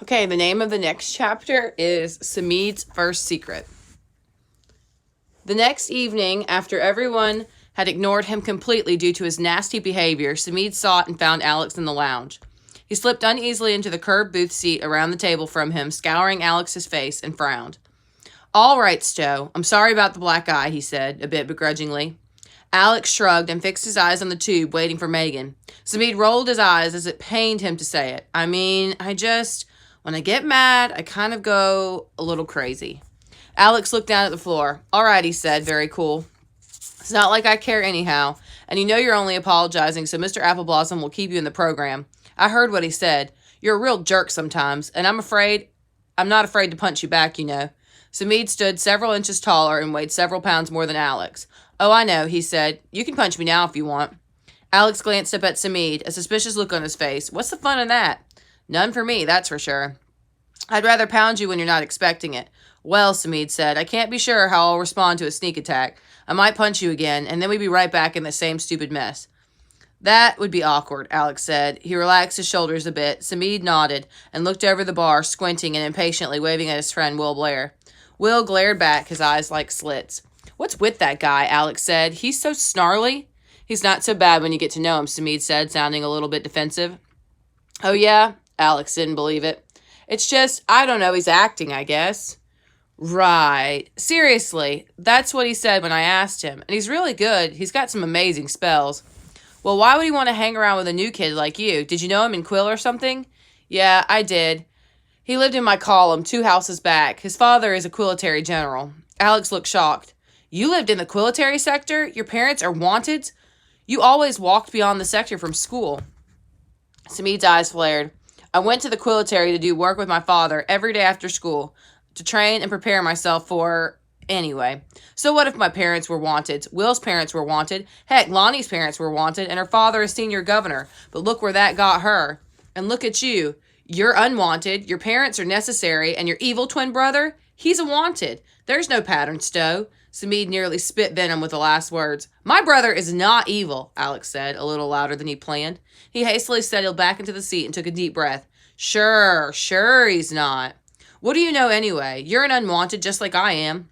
Okay, the name of the next chapter is Samid's First Secret. The next evening, after everyone had ignored him completely due to his nasty behavior, Samid sought and found Alex in the lounge. He slipped uneasily into the curved booth seat around the table from him, scouring Alex's face, and frowned. "All right, Stowe. I'm sorry about the black eye," he said, a bit begrudgingly. Alex shrugged and fixed his eyes on the tube, waiting for Megan. Samid rolled his eyes as it pained him to say it. When I get mad, I kind of go a little crazy." Alex looked down at the floor. "All right," he said, very cool. "It's not like I care anyhow, and you know you're only apologizing so Mr. Appleblossom will keep you in the program. I heard what he said. You're a real jerk sometimes, and I'm not afraid to punch you back, you know." Samid stood several inches taller and weighed several pounds more than Alex. "Oh, I know," he said. "You can punch me now if you want." Alex glanced up at Samid, a suspicious look on his face. "What's the fun in that?" "None for me, that's for sure." "I'd rather pound you when you're not expecting it." "Well," Samid said, "I can't be sure how I'll respond to a sneak attack. I might punch you again, and then we'd be right back in the same stupid mess." "That would be awkward," Alex said. He relaxed his shoulders a bit. Samid nodded and looked over the bar, squinting and impatiently waving at his friend Will Blair. Will glared back, his eyes like slits. "What's with that guy?" Alex said. "He's so snarly." "He's not so bad when you get to know him," Samid said, sounding a little bit defensive. "Oh, yeah?" Alex didn't believe it. "It's just, I don't know, he's acting, I guess." "Right. Seriously, that's what he said when I asked him. And he's really good. He's got some amazing spells." "Well, why would he want to hang around with a new kid like you? Did you know him in Quill or something?" "Yeah, I did. He lived in my column, 2 houses back. His father is a quilletary general." Alex looked shocked. "You lived in the quilletary sector? Your parents are wanted? You always walked beyond the sector from school." Samid's eyes flared. "I went to the quilletary to do work with my father every day after school, to train and prepare myself for... Anyway, so what if my parents were wanted? Will's parents were wanted. Heck, Lonnie's parents were wanted, and her father is senior governor. But look where that got her. And look at you. You're unwanted, your parents are necessary, and your evil twin brother? He's a wanted. There's no pattern, Stowe." Samid nearly spit venom with the last words. "My brother is not evil," Alex said, a little louder than he planned. He hastily settled back into the seat and took a deep breath. Sure he's not." "What do you know anyway? You're an unwanted just like I am."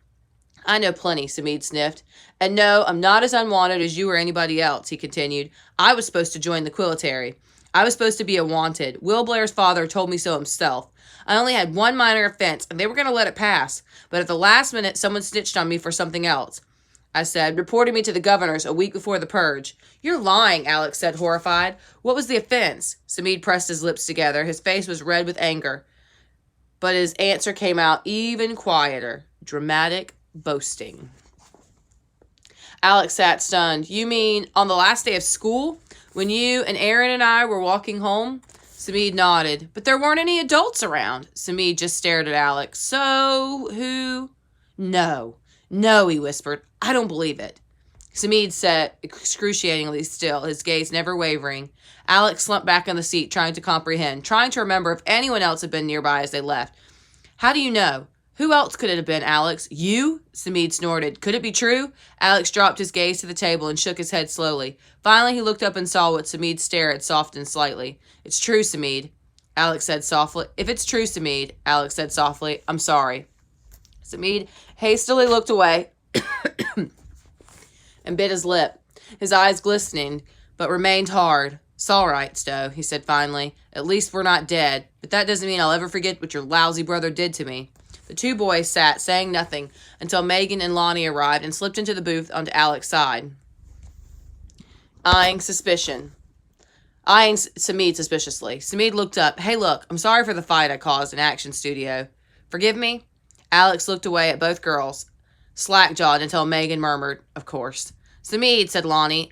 "I know plenty," Samid sniffed. "And no, I'm not as unwanted as you or anybody else," he continued. "I was supposed to join the quilletary. I was supposed to be a wanted. Will Blair's father told me so himself. I only had one minor offense, and they were going to let it pass. But at the last minute, someone snitched on me for something else," I said, "reporting me to the governor's a week before the purge." "You're lying," Alex said, horrified. "What was the offense?" Samid pressed his lips together. His face was red with anger. But his answer came out even quieter. Dramatic boasting. Alex sat stunned. "You mean on the last day of school? When you and Aaron and I were walking home?" Samid nodded. "But there weren't any adults around." Samid just stared at Alex. "So, who?" No, he whispered. "I don't believe it." Samid sat excruciatingly still, his gaze never wavering. Alex slumped back on the seat, trying to comprehend, trying to remember if anyone else had been nearby as they left. "How do you know? Who else could it have been, Alex? You?" Samid snorted. "Could it be true?" Alex dropped his gaze to the table and shook his head slowly. Finally, he looked up and saw what Samid's stare had softened slightly. "It's true, Samid," Alex said softly. "If it's true, Samid," Alex said softly, "I'm sorry." Samid hastily looked away and bit his lip, his eyes glistening, but remained hard. "It's all right, Stowe," he said finally. "At least we're not dead. But that doesn't mean I'll ever forget what your lousy brother did to me." The 2 boys sat, saying nothing, until Megan and Lonnie arrived and slipped into the booth onto Alex's side, eyeing Samid suspiciously. Samid looked up. "Hey, look, I'm sorry for the fight I caused in Action Studio. Forgive me?" Alex looked away at both girls, slack-jawed until Megan murmured, "Of course." "Samid," said Lonnie.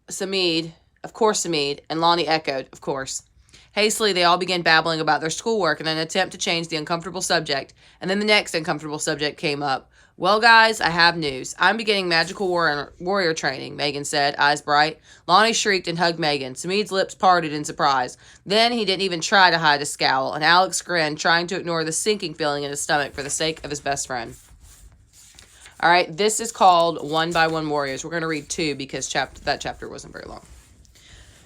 "Samid. Of course, Samid." And Lonnie echoed, "Of course." Hastily, they all began babbling about their schoolwork in an attempt to change the uncomfortable subject, and then the next uncomfortable subject came up. "Well, guys, I have news. I'm beginning magical warrior training," Megan said, eyes bright. Lonnie shrieked and hugged Megan. Samid's lips parted in surprise. Then he didn't even try to hide his scowl, and Alex grinned, trying to ignore the sinking feeling in his stomach for the sake of his best friend. All right, this is called One by One Warriors. We're going to read 2 because that chapter wasn't very long.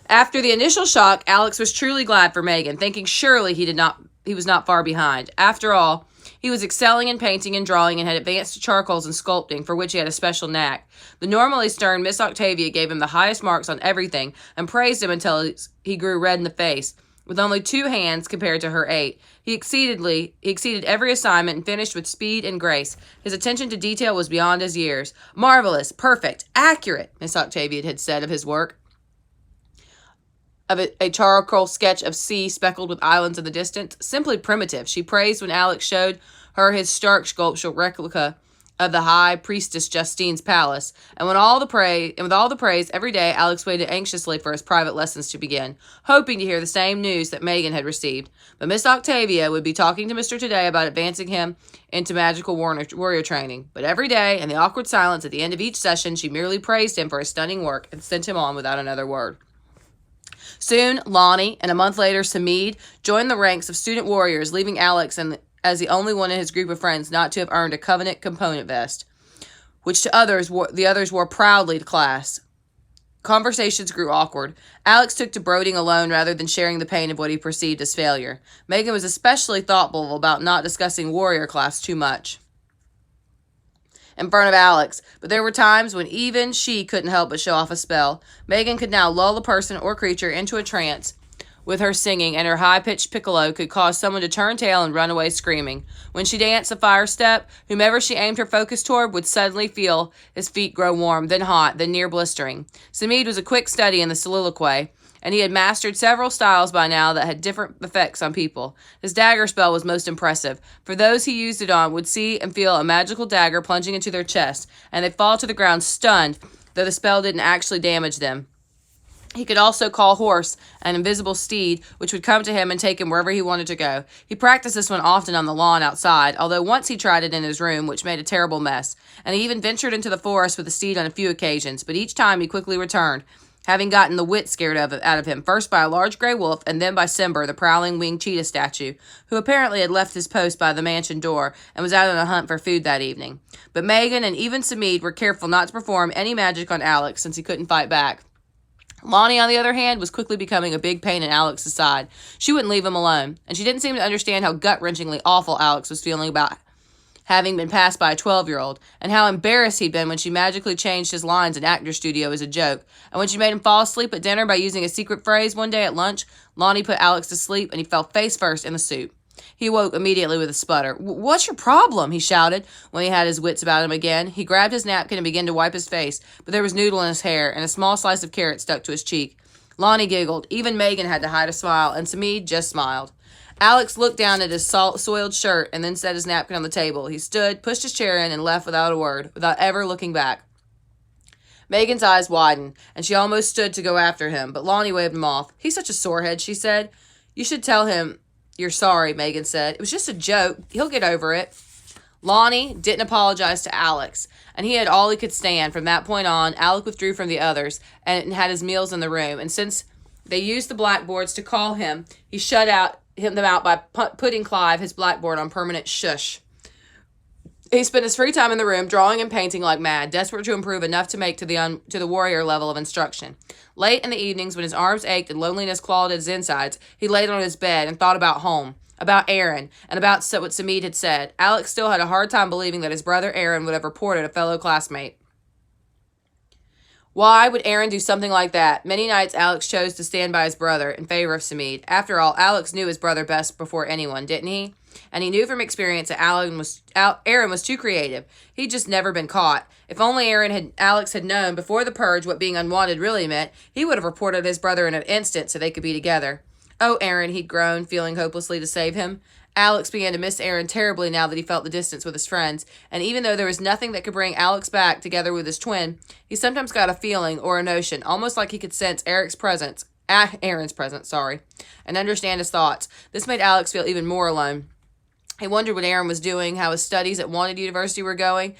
After the initial shock, Alex was truly glad for Megan, thinking surely he was not far behind. After all, he was excelling in painting and drawing and had advanced to charcoals and sculpting, for which he had a special knack. The normally stern Miss Octavia gave him the highest marks on everything and praised him until he grew red in the face. With only 2 hands compared to her 8, he exceeded every assignment and finished with speed and grace. His attention to detail was beyond his years. Marvelous, perfect, accurate, Miss Octavia had said of his work. Of a charcoal sketch of sea speckled with islands in the distance, simply primitive, she praised when Alex showed her his stark sculptural replica of the high priestess Justine's palace. And with all the praise every day, Alex waited anxiously for his private lessons to begin, hoping to hear the same news that Megan had received. But Miss Octavia would be talking to Mr. Today about advancing him into magical warrior training. But every day, in the awkward silence at the end of each session, she merely praised him for his stunning work and sent him on without another word. Soon, Lonnie, and a month later, Samid, joined the ranks of student warriors, leaving Alex as the only one in his group of friends not to have earned a Covenant component vest, which the others wore proudly to class. Conversations grew awkward. Alex took to brooding alone rather than sharing the pain of what he perceived as failure. Megan was especially thoughtful about not discussing warrior class too much in front of Alex, but there were times when even she couldn't help but show off a spell. Megan could now lull a person or creature into a trance with her singing, and her high-pitched piccolo could cause someone to turn tail and run away screaming. When she danced a fire step, whomever she aimed her focus toward would suddenly feel his feet grow warm, then hot, then near blistering. Samid was a quick study in the soliloquy, and he had mastered several styles by now that had different effects on people. His dagger spell was most impressive, for those he used it on would see and feel a magical dagger plunging into their chest, and they'd fall to the ground stunned, though the spell didn't actually damage them. He could also call horse, an invisible steed, which would come to him and take him wherever he wanted to go. He practiced this one often on the lawn outside, although once he tried it in his room, which made a terrible mess, and he even ventured into the forest with the steed on a few occasions, but each time he quickly returned, having gotten the wit scared out of him, first by a large gray wolf, and then by Simber, the prowling winged cheetah statue, who apparently had left his post by the mansion door and was out on a hunt for food that evening. But Megan and even Samid were careful not to perform any magic on Alex, since he couldn't fight back. Lonnie, on the other hand, was quickly becoming a big pain in Alex's side. She wouldn't leave him alone, and she didn't seem to understand how gut-wrenchingly awful Alex was feeling about having been passed by a 12-year-old, and how embarrassed he'd been when she magically changed his lines in actor studio as a joke. And when she made him fall asleep at dinner by using a secret phrase one day at lunch, Lonnie put Alex to sleep, and he fell face first in the soup. He awoke immediately with a sputter. "What's your problem?" he shouted when he had his wits about him again. He grabbed his napkin and began to wipe his face, but there was noodle in his hair, and a small slice of carrot stuck to his cheek. Lonnie giggled. Even Megan had to hide a smile, and Samid just smiled. Alex looked down at his soiled shirt and then set his napkin on the table. He stood, pushed his chair in, and left without a word, without ever looking back. Megan's eyes widened, and she almost stood to go after him, but Lonnie waved him off. "He's such a sorehead," she said. "You should tell him you're sorry," Megan said. "It was just a joke. He'll get over it." Lonnie didn't apologize to Alex, and he had all he could stand. From that point on, Alex withdrew from the others and had his meals in the room, and since they used the blackboards to call him, he shut them out by putting Clive, his blackboard, on permanent shush. He spent his free time in the room, drawing and painting like mad, desperate to improve enough to make to the warrior level of instruction. Late in the evenings, when his arms ached and loneliness clawed at his insides, he laid on his bed and thought about home, about Aaron, and about what Samid had said. Alex still had a hard time believing that his brother Aaron would have reported a fellow classmate. Why would Aaron do something like that? Many nights Alex chose to stand by his brother in favor of Samid. After all, Alex knew his brother best before anyone, didn't he? And he knew from experience that Aaron was too creative. He'd just never been caught. If only Alex had known before the purge what being unwanted really meant, he would have reported his brother in an instant so they could be together. "Oh, Aaron," he'd groaned, feeling hopelessly to save him. Alex began to miss Aaron terribly now that he felt the distance with his friends, and even though there was nothing that could bring Alex back together with his twin, he sometimes got a feeling or a notion, almost like he could sense Aaron's presence, and understand his thoughts. This made Alex feel even more alone. He wondered what Aaron was doing, how his studies at Wanted University were going,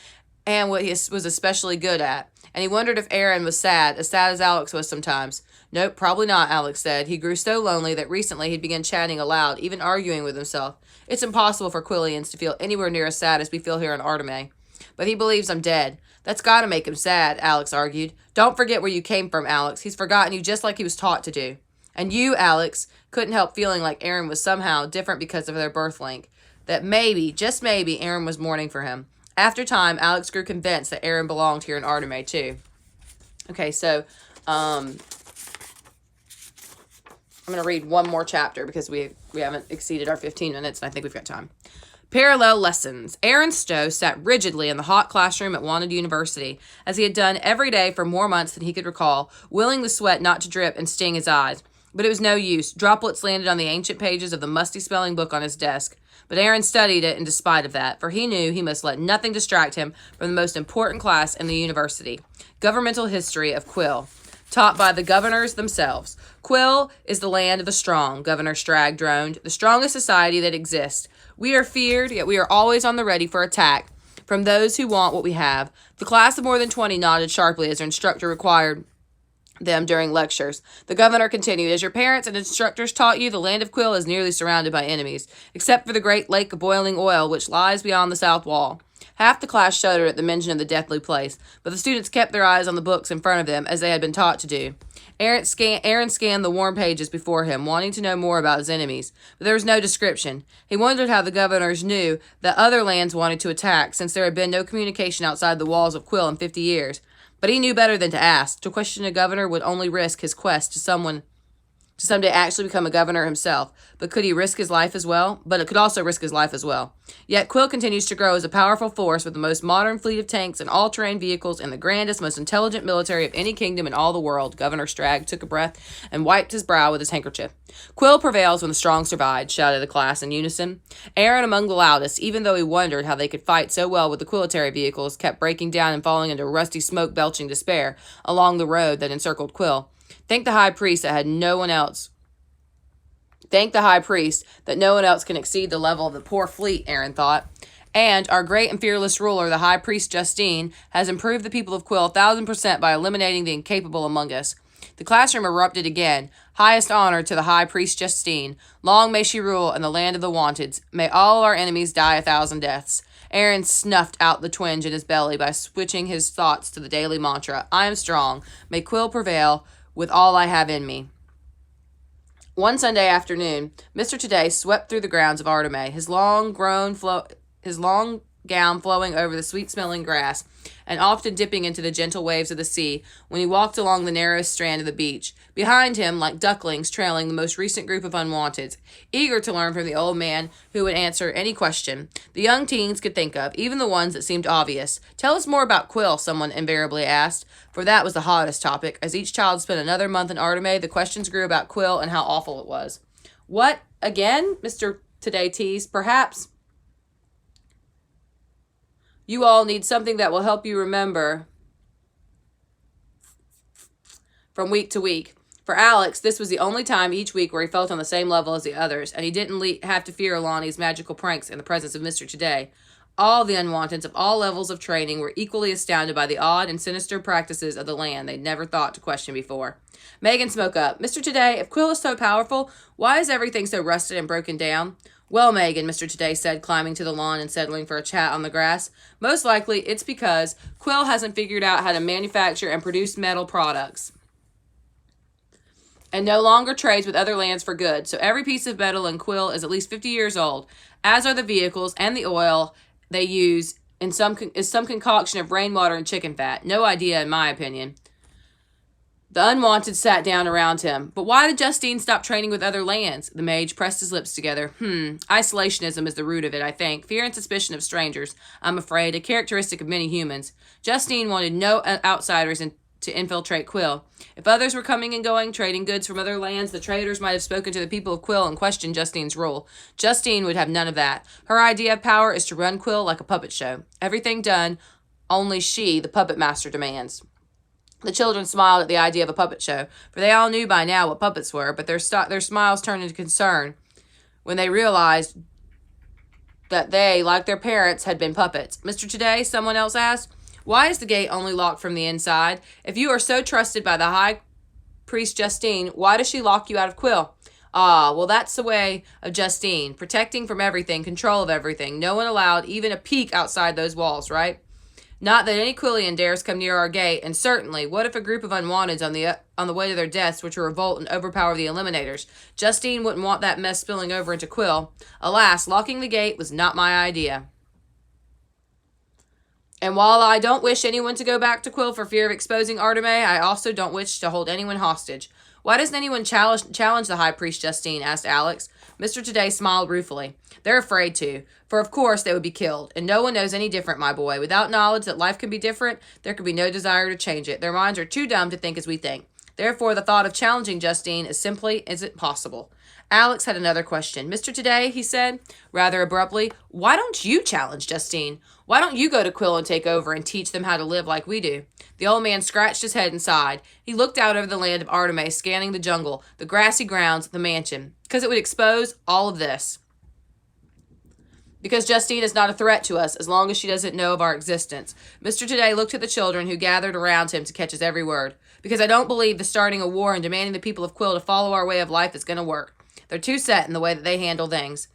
and what he was especially good at. And he wondered if Aaron was sad as Alex was sometimes. "Nope, probably not," Alex said. He grew so lonely that recently he'd begun chatting aloud, even arguing with himself. "It's impossible for Quillians to feel anywhere near as sad as we feel here on Arteme. But he believes I'm dead. That's got to make him sad, Alex argued. Don't forget where you came from, Alex. He's forgotten you just like he was taught to do. And you, Alex, couldn't help feeling like Aaron was somehow different because of their birth link. That maybe, just maybe, Aaron was mourning for him. After time, Alex grew convinced that Aaron belonged here in Arteme, too. Okay, so I'm going to read one more chapter because we haven't exceeded our 15 minutes, and I think we've got time. Parallel lessons. Aaron Stowe sat rigidly in the hot classroom at Wanted University, as he had done every day for more months than he could recall, willing the sweat not to drip and sting his eyes. But it was no use. Droplets landed on the ancient pages of the musty spelling book on his desk. But Aaron studied it in despite of that, for he knew he must let nothing distract him from the most important class in the university, Governmental History of Quill, taught by the governors themselves. Quill is the land of the strong, Governor Strag droned, the strongest society that exists. We are feared, yet we are always on the ready for attack from those who want what we have. The class of more than 20 nodded sharply as their instructor required them during lectures. The governor continued, as your parents and instructors taught you, the land of Quill is nearly surrounded by enemies, except for the great lake of boiling oil which lies beyond the south wall. Half the class shuddered at the mention of the deathly place, but the students kept their eyes on the books in front of them, as they had been taught to do. Aaron scanned the warm pages before him, wanting to know more about his enemies, but there was no description. He wondered how the governors knew that other lands wanted to attack, since there had been no communication outside the walls of Quill in 50 years. But he knew better than to ask. To question a governor would only risk his quest to someday actually become a governor himself. But could he risk his life as well? But it could also risk his life as well. Yet Quill continues to grow as a powerful force with the most modern fleet of tanks and all-terrain vehicles and the grandest, most intelligent military of any kingdom in all the world. Governor Strag took a breath and wiped his brow with his handkerchief. Quill prevails when the strong survive, shouted the class in unison. Aaron among the loudest, even though he wondered how they could fight so well with the quilitary vehicles, kept breaking down and falling into rusty smoke-belching despair along the road that encircled Quill. Thank the high priest that no one else can exceed the level of the poor fleet, Aaron thought. And our great and fearless ruler, the high priest Justine, has improved the people of Quill 1,000% by eliminating the incapable among us. The classroom erupted again. Highest honor to the high priest Justine. Long may she rule in the land of the Wanteds. May all our enemies die 1,000 deaths. Aaron snuffed out the twinge in his belly by switching his thoughts to the daily mantra. I am strong. May Quill prevail with all I have in me. One Sunday afternoon, Mr. Today swept through the grounds of Arteme, his long gown flowing over the sweet-smelling grass, and often dipping into the gentle waves of the sea when he walked along the narrow strand of the beach. Behind him, like ducklings trailing the most recent group of unwanteds, eager to learn from the old man who would answer any question the young teens could think of, even the ones that seemed obvious. Tell us more about Quill, someone invariably asked, for that was the hottest topic. As each child spent another month in Arteme, the questions grew about Quill and how awful it was. What, again? Mr. Today teased. Perhaps you all need something that will help you remember from week to week. For Alex, this was the only time each week where he felt on the same level as the others, and he didn't have to fear Alani's magical pranks in the presence of Mr. Today. All the unwanteds of all levels of training were equally astounded by the odd and sinister practices of the land they'd never thought to question before. Megan spoke up. Mr. Today, if Quill is so powerful, why is everything so rusted and broken down? Well, Megan, Mr. Today said, climbing to the lawn and settling for a chat on the grass, most likely it's because Quill hasn't figured out how to manufacture and produce metal products and no longer trades with other lands for good. So every piece of metal in Quill is at least 50 years old, as are the vehicles and the oil they use is some concoction of rainwater and chicken fat. No idea, in my opinion. The unwanted sat down around him. But why did Justine stop training with other lands? The mage pressed his lips together. Isolationism is the root of it, I think. Fear and suspicion of strangers, I'm afraid, a characteristic of many humans. Justine wanted no outsiders to infiltrate Quill. If others were coming and going, trading goods from other lands, the traders might have spoken to the people of Quill and questioned Justine's rule. Justine would have none of that. Her idea of power is to run Quill like a puppet show. Everything done, only she, the puppet master, demands. The children smiled at the idea of a puppet show, for they all knew by now what puppets were, but their smiles turned into concern when they realized that they, like their parents, had been puppets. Mr. Today, someone else asked, why is the gate only locked from the inside? If you are so trusted by the high priest Justine, why does she lock you out of Quill? Ah, well, that's the way of Justine, protecting from everything, control of everything. No one allowed even a peek outside those walls, right? Not that any Quillian dares come near our gate, and certainly, what if a group of unwanteds on the way to their deaths were to revolt and overpower the Eliminators? Justine wouldn't want that mess spilling over into Quill. Alas, locking the gate was not my idea. And while I don't wish anyone to go back to Quill for fear of exposing Arteme, I also don't wish to hold anyone hostage. Why doesn't anyone challenge the High Priest, Justine? Asked Alex. Mr. Today smiled ruefully. They're afraid to, for of course they would be killed, and no one knows any different, my boy. Without knowledge that life can be different, there can be no desire to change it. Their minds are too dumb to think as we think. Therefore, the thought of challenging Justine is simply isn't possible. Alex had another question. Mr. Today, he said, rather abruptly, why don't you challenge Justine? Why don't you go to Quill and take over and teach them how to live like we do? The old man scratched his head and sighed. He looked out over the land of Arteme, scanning the jungle, the grassy grounds, the mansion, because it would expose all of this. Because Justine is not a threat to us as long as she doesn't know of our existence. Mr. Today looked at the children who gathered around him to catch his every word. Because I don't believe the starting a war and demanding the people of Quill to follow our way of life is going to work. They're too set in the way that they handle things.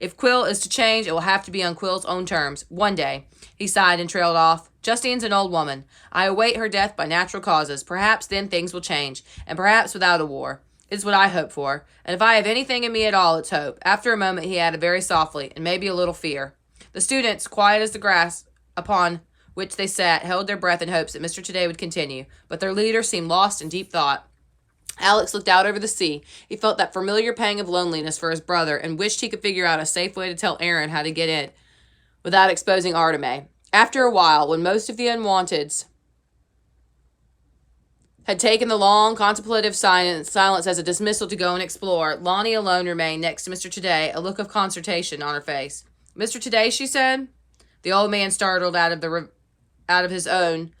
If Quill is to change, it will have to be on Quill's own terms. One day. He sighed and trailed off. Justine's an old woman. I await her death by natural causes. Perhaps then things will change. And perhaps without a war. It's what I hope for. And if I have anything in me at all, it's hope. After a moment, he added very softly, and maybe a little fear. The students, quiet as the grass upon which they sat, held their breath in hopes that Mr. Today would continue. But their leader seemed lost in deep thought. Alex looked out over the sea. He felt that familiar pang of loneliness for his brother and wished he could figure out a safe way to tell Aaron how to get in without exposing Arteme. After a while, when most of the unwanteds had taken the long, contemplative silence as a dismissal to go and explore, Lonnie alone remained next to Mr. Today, a look of consternation on her face. Mr. Today, she said. The old man startled out of his own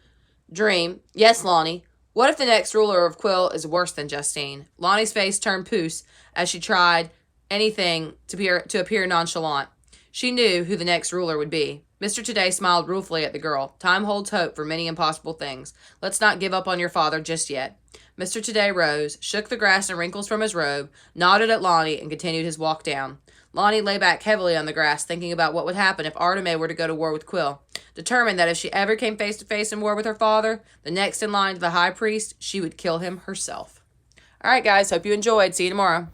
dream. Yes, Lonnie. What if the next ruler of Quill is worse than Justine? Lonnie's face turned puce as she tried anything to appear nonchalant. She knew who the next ruler would be. Mr. Today smiled ruefully at the girl. Time holds hope for many impossible things. Let's not give up on your father just yet. Mr. Today rose, shook the grass and wrinkles from his robe, nodded at Lonnie, and continued his walk down. Lonnie lay back heavily on the grass, thinking about what would happen if Arteme were to go to war with Quill. Determined that if she ever came face to face in war with her father, the next in line to the High Priest, she would kill him herself. All right, guys. Hope you enjoyed. See you tomorrow.